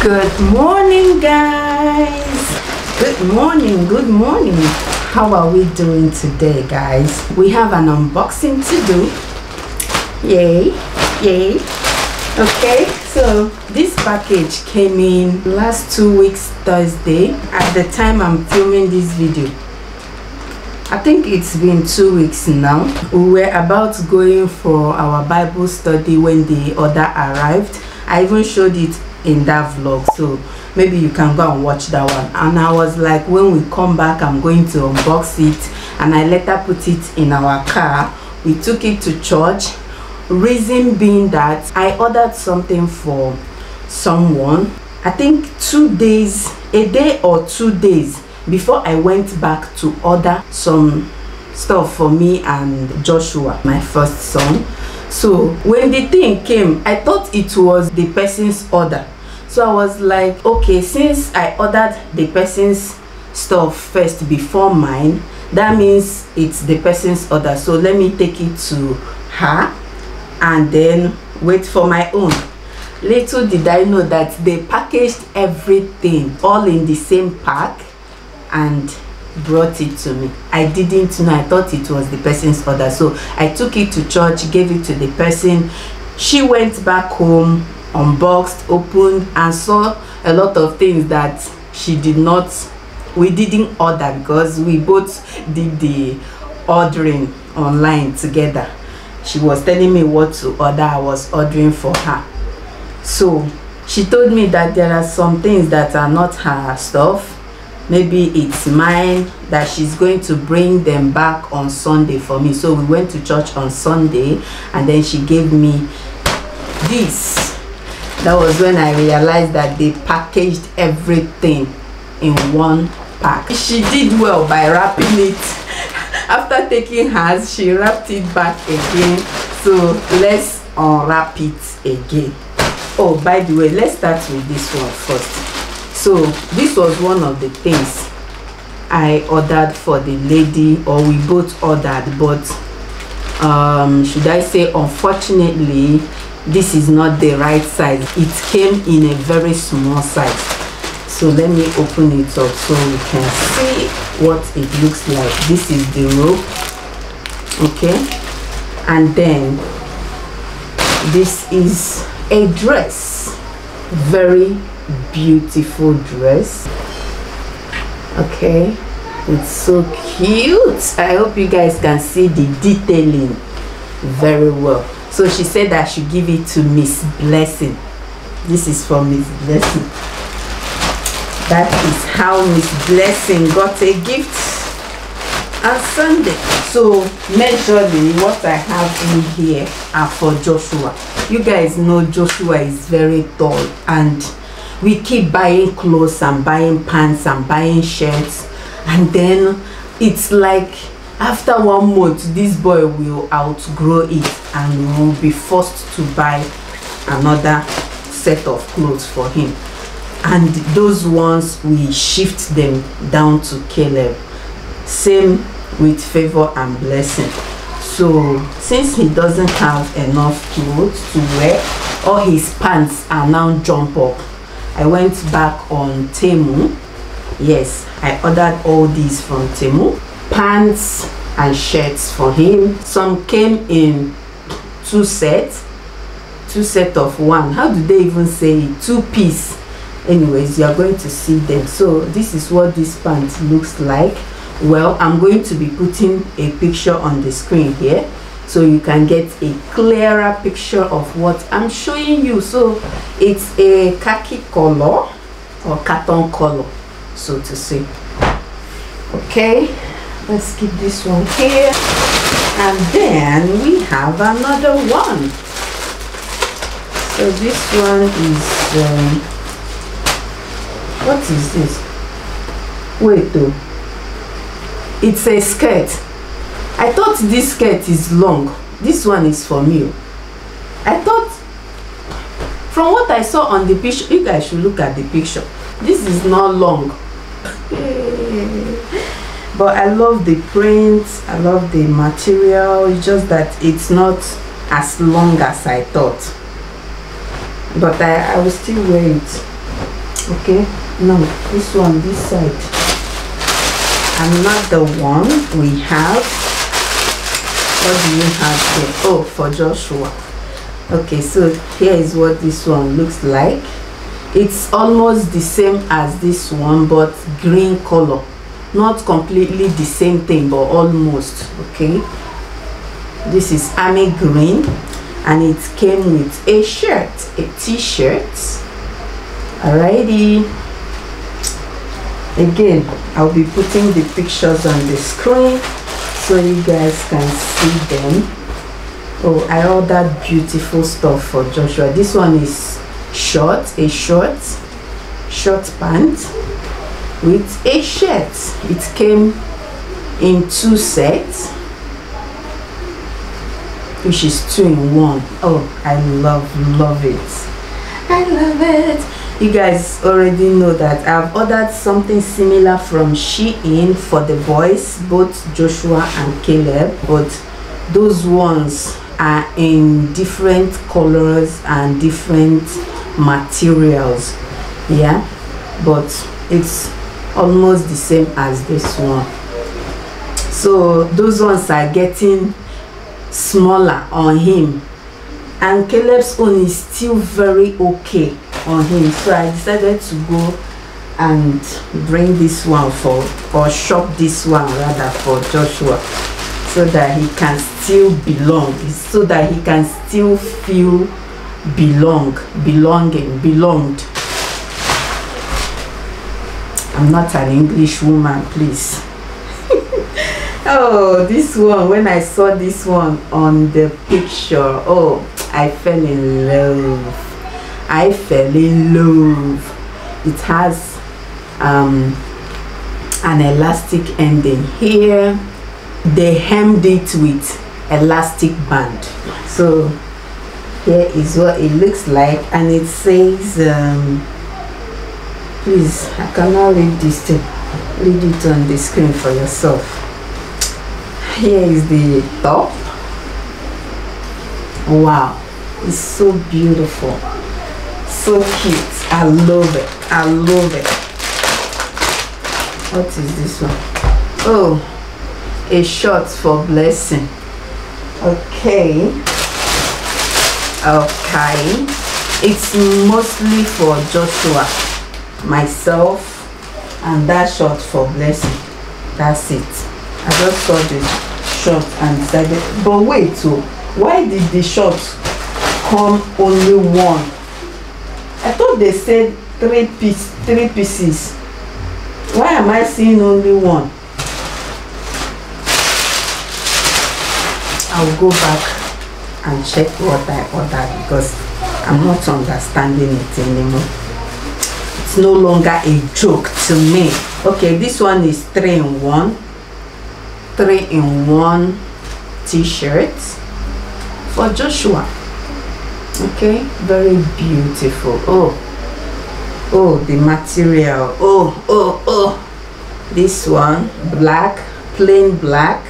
Good morning, guys. Good morning. How are we doing today, guys? We have an unboxing to do. Yay. Okay, so this package came in last 2 weeks Thursday. At the time I'm filming this video, I think it's been 2 weeks now. We were about going for our Bible study when the order arrived. I even showed it in that vlog, so maybe you can go and watch that one. And I was like, when we come back, I'm going to unbox it, and I later put it in our car. We took it to church. Reason being that I ordered something for someone, I think a day or 2 days before I went back to order some stuff for me and Joshua, my first son. So when the thing came, I thought it was the person's order. So I was like, okay, since I ordered the person's stuff first before mine, that means it's the person's order. So let me take it to her and then wait for my own. Little did I know that they packaged everything all in the same pack and brought it to me. I didn't know. I thought it was the person's order. So I took it to church, gave it to the person. She went back home, unboxed, opened, and saw a lot of things that we didn't order, because we both did the ordering online together. She was telling me what to order, I was ordering for her. So she told me that there are some things that are not her stuff. Maybe it's mine, that she's going to bring them back on Sunday for me. So we went to church on Sunday, and then she gave me this. That was when I realized that they packaged everything in one pack. She did well by wrapping it. After taking hers, she wrapped it back again. So let's unwrap it again. Oh, by the way, let's start with this one first. So this was one of the things I ordered for the lady, or we both ordered, but should I say, unfortunately, this is not the right size. It came in a very small size. So let me open it up so we can see what it looks like. This is the rope, okay, and then this is a dress, very beautiful dress. Okay, it's so cute. I hope you guys can see the detailing very well. So she said I should give it to Miss Blessing. This is for Miss Blessing. That is how Miss Blessing got a gift on Sunday. So majorly what I have in here are for Joshua. You guys know Joshua is very tall, and we keep buying clothes and buying pants and buying shirts, and then it's like after 1 month this boy will outgrow it and will be forced to buy another set of clothes for him. And those ones we shift them down to Caleb. Same with Favour and Blessing. So since he doesn't have enough clothes to wear, all his pants are now jump up, I went back on temu. Yes, I ordered all these from temu. Pants and shirts for him. Some came in two sets of one. How do they even say it? 2 piece. Anyways, you are going to see them. So this is what this pant looks like. Well, I'm going to be putting a picture on the screen here so you can get a clearer picture of what I'm showing you. So it's a khaki color, or carton color, so to say. Okay, let's keep this one here, and then we have another one. So this one is what is this? Wait though, it's a skirt. I thought this skirt is long. This one is for me. I thought, from what I saw on the picture, you guys should look at the picture, this is not long. But I love the print, I love the material. It's just that it's not as long as I thought, but I will still wear it. Okay, no, this one, this side. Another one we have. What do you have here? Oh, for Joshua. Okay, so here is what this one looks like. It's almost the same as this one, but green color. Not completely the same thing, but almost. Okay, this is army green, and it came with a shirt, a t-shirt. Alrighty, again I'll be putting the pictures on the screen so you guys can see them. Oh, I ordered beautiful stuff for Joshua. This one is short, a short pant with a shirt. It came in 2 sets, which is 2 in 1. Oh, I love it. I love it. You guys already know that I've ordered something similar from Shein for the boys, both Joshua and Caleb, but those ones are in different colors and different materials. Yeah, but it's almost the same as this one. So those ones are getting smaller on him, and Caleb's own is still very okay on him, so I decided to go and bring this one or shop this one rather for Joshua, so that he can still belong, so that he can still feel belonged. I'm not an English woman, please. Oh, this one, when I saw this one on the picture, oh, I fell in love. It has an elastic ending here. They hemmed it with elastic band. So here is what it looks like, and it says please, I cannot read this thing. Read it on the screen for yourself. Here is the top. Wow, it's so beautiful, so cute. I love it. What is this one? Oh, a short for blessing. Okay, it's mostly for Joshua, myself, and that short for blessing. That's it. I just saw this short and decided, but wait, so why did the short come only one? I thought they said three pieces. Why am I seeing only one? I'll go back and check what I ordered, because I'm not understanding it anymore. It's no longer a joke to me. Okay, this one is 3-in-1. 3-in-1 t-shirt for Joshua. Okay, very beautiful. Oh, the material. This one, black, plain black.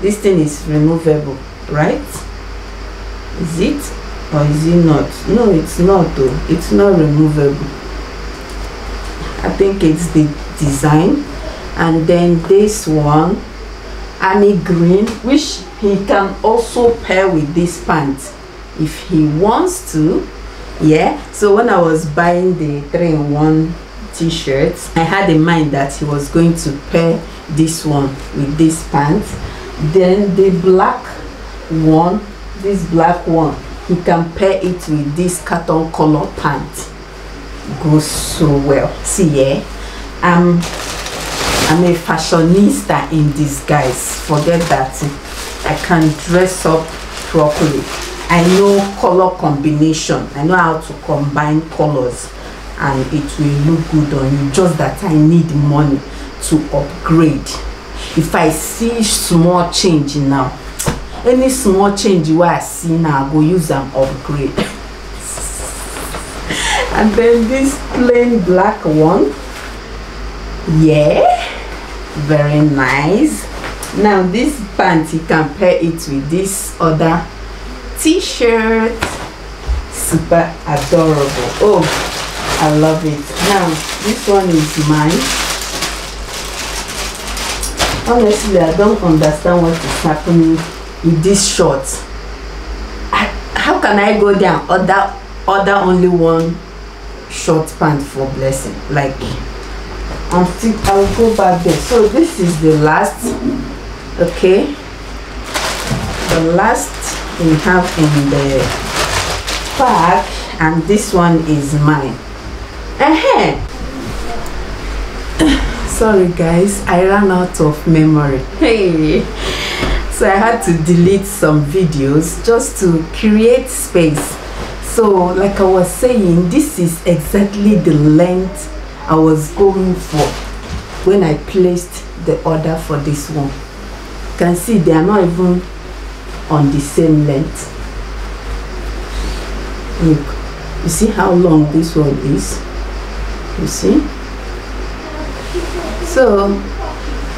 This thing is removable, right? Is it, or is it not? No, it's not though. It's not removable. I think it's the design. And then this one, army green, which he can also pair with this pants if he wants to. Yeah, so when I was buying the 3-in-1 t-shirts, I had in mind that he was going to pair this one with this pants. Then the black one, this black one, he can pair it with this carton color pant. Goes so well. See, yeah, I'm a fashionista in disguise. Forget that. I can dress up properly. I know color combination. I know how to combine colors, and it will look good on you. Just that I need money to upgrade. If I see small change now, any small change where I see now, I go use an upgrade. And then this plain black one, yeah, very nice. Now this pants, you can pair it with this other t-shirt. Super adorable. Oh, I love it. Now this one is mine. Honestly, I don't understand what is happening with this short. How can I go there and order only one short pant for Blessing? Like, I'll go back there. So this is the last. Okay, the last we have in the pack, and this one is mine. Sorry guys, I ran out of memory. Hey, so I had to delete some videos just to create space. So like I was saying, this is exactly the length I was going for when I placed the order for this one. You can see they are not even on the same length. Look, you see how long this one is? You see? So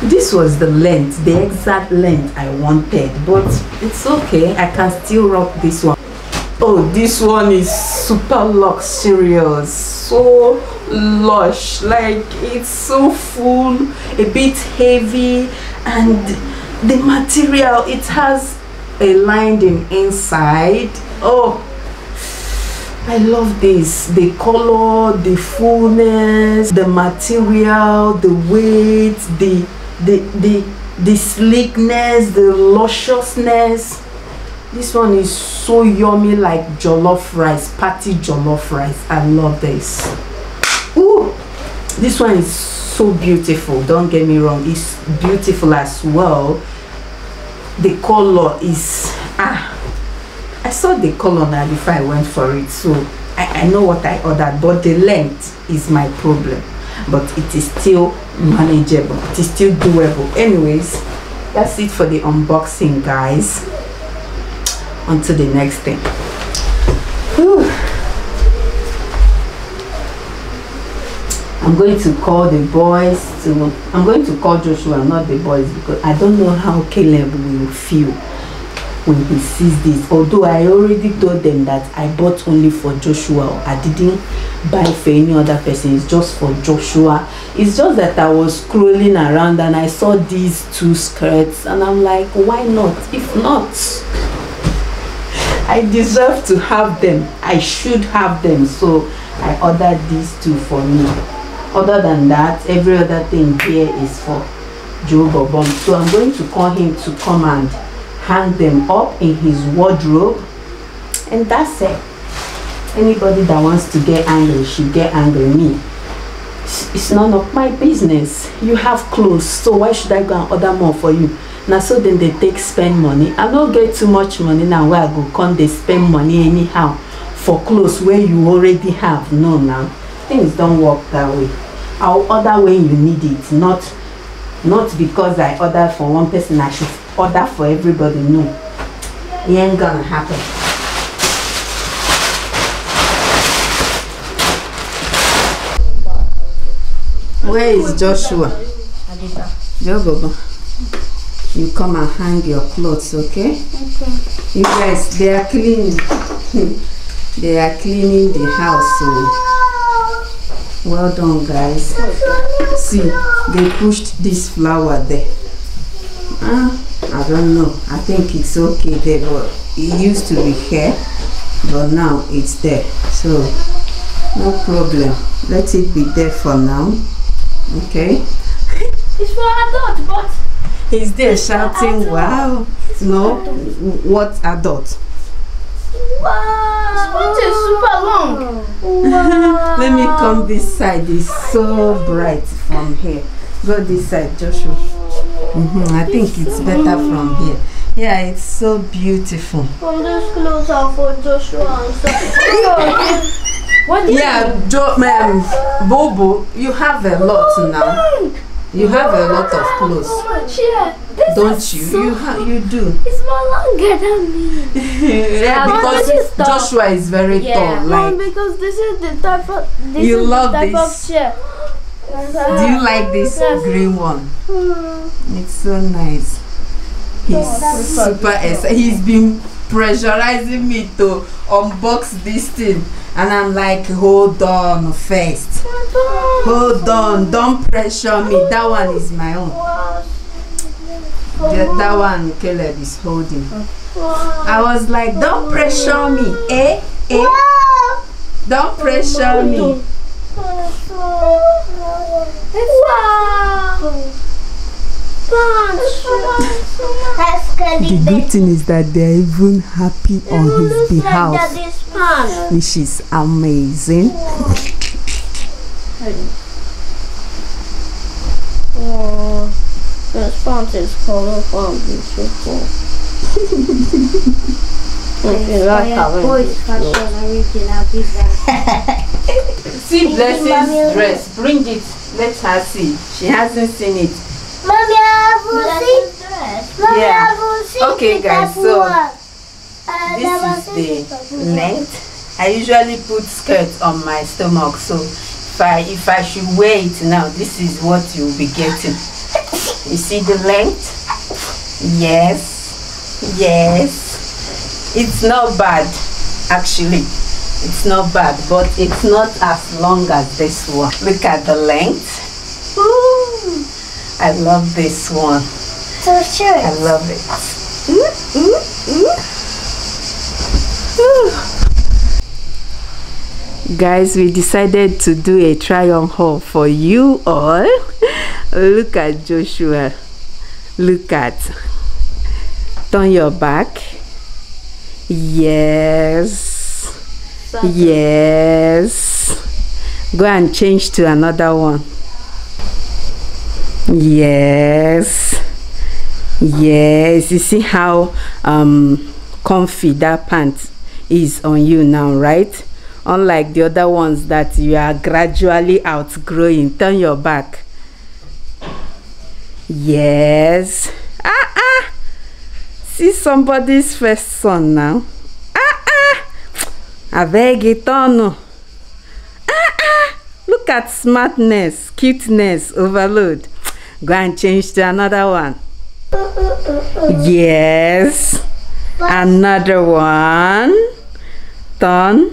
this was the length, the exact length I wanted, but it's okay, I can still rock this one. Oh, this one is super luxurious, so lush, like it's so full, a bit heavy, and the material, it has a lining inside. Oh, I love this. The color, the fullness, the material, the weight, the sleekness, the lusciousness. This one is so yummy, like jollof rice, party jollof rice. I love this. Ooh, this one is so beautiful. Don't get me wrong, it's beautiful as well. The color is I saw the color now before I went for it, so I know what I ordered, but the length is my problem. But it is still manageable, it is still doable. Anyways, that's it for the unboxing, guys. On to the next thing. Whew. I'm going to call the boys I'm going to call Joshua, not the boys, because I don't know how Caleb will feel when he sees this. Although I already told them that I bought only for Joshua, I didn't buy for any other person, it's just for Joshua. It's just that I was scrolling around and I saw these two skirts and I'm like, why not? If not, I deserve to have them, I should have them, so I ordered these two for me. Other than that, every other thing here is for Joe Bobom. So I'm going to call him to come and hang them up in his wardrobe, and that's it. Anybody that wants to get angry should get angry. Me, it's none of my business. You have clothes, so why should I go and order more for you? Now so then they take spend money. I don't get too much money now where I go come they spend money anyhow for clothes where you already have. No, now things don't work that way. I'll order when you need it, not because I order for one person I should order for everybody. No, it ain't gonna happen. Where is Joshua? Joe, you come and hang your clothes, okay? Okay. You guys, they are cleaning. They are cleaning the house, so well done, guys. See, they pushed this flower there. I don't know, I think it's okay there, but it used to be here, but now it's there, so no problem. Let it be there for now. Okay. It's for adult, but he's there shouting, wow. No, what adult? Wow, it's super long. Wow. Let me come this side. It's so bright from here. Go this side, Joshua. I think it's better from here. Yeah, it's so beautiful. These clothes are for Joshua and stuff. Yeah, Bobo, you have a lot now. You have a lot of clothes. Don't you? You do. It's more longer than me. Yeah, because Joshua is very tall. Like, because this is the type of this chair. Do you like this green one? It's so nice. He's super excited. He's been pressurizing me to unbox this thing, and I'm like, hold on first, hold on, don't pressure me. That one is my own. That one Caleb is holding. I was like, don't pressure me, don't pressure me. The good thing is that they're even happy on his behalf, which is amazing. The sponge is colorful, beautiful. See Blessing's dress. Bring it. Let her see. She hasn't seen it. Mommy, I will see. Mommy, I will see. Okay, guys. So this is the length. I usually put skirt on my stomach. So if I should wear it now, this is what you'll be getting. You see the length? Yes, it's not bad, actually. It's not bad, but it's not as long as this one. Look at the length. Ooh, I love this one. So sure. I love it. Guys, we decided to do a try-on haul for you all. Look at Joshua. Look at. Turn your back. Yes. Yes. Go and change to another one. Yes. Yes. You see how comfy that pant is on you now, right? Unlike the other ones that you are gradually outgrowing. Turn your back. Yes. See somebody's first son now. I beg it on. Look at smartness, cuteness, overload. Go and change to another one. Yes. Another one. Turn.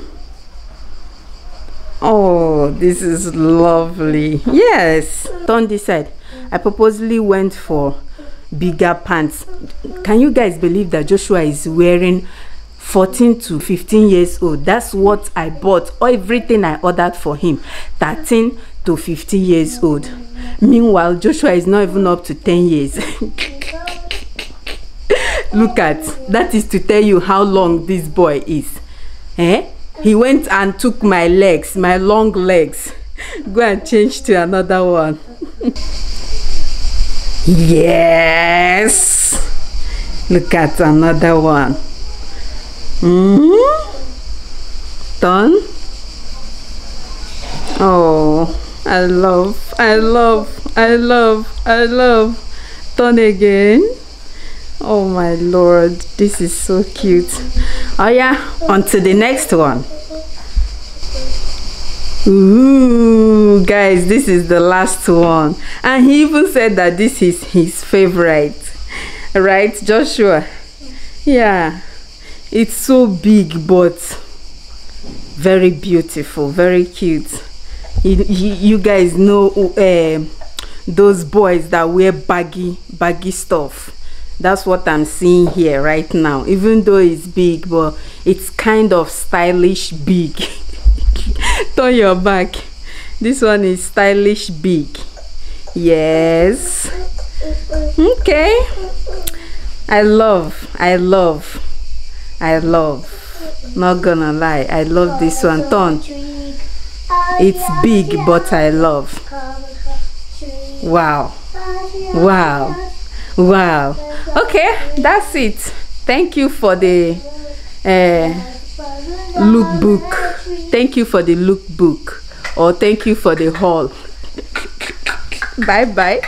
Oh, this is lovely. Yes. Turn this side. I purposely went for bigger pants. Can you guys believe that Joshua is wearing 14 to 15 years old? That's what I bought. Everything I ordered for him, 13 to 15 years old. Meanwhile, Joshua is not even up to 10 years. Look at that, is to tell you how long this boy is. He went and took my legs, my long legs. Go and change to another one. Yes. Look at another one. Done. Oh, I love. Done again. Oh my Lord, this is so cute. Oh yeah, on to the next one. Ooh, guys, this is the last one, and he even said that this is his favorite, right, Joshua? Yeah, it's so big but very beautiful, very cute. You guys know those boys that wear baggy stuff. That's what I'm seeing here right now. Even though it's big, but it's kind of stylish big. Turn your back. This one is stylish big. Yes. Okay. I love. Not gonna lie, I love this one. Turn. It's big, but I love. Wow. Okay, that's it. Thank you for the lookbook. Thank you for the lookbook, or thank you for the haul. Bye bye.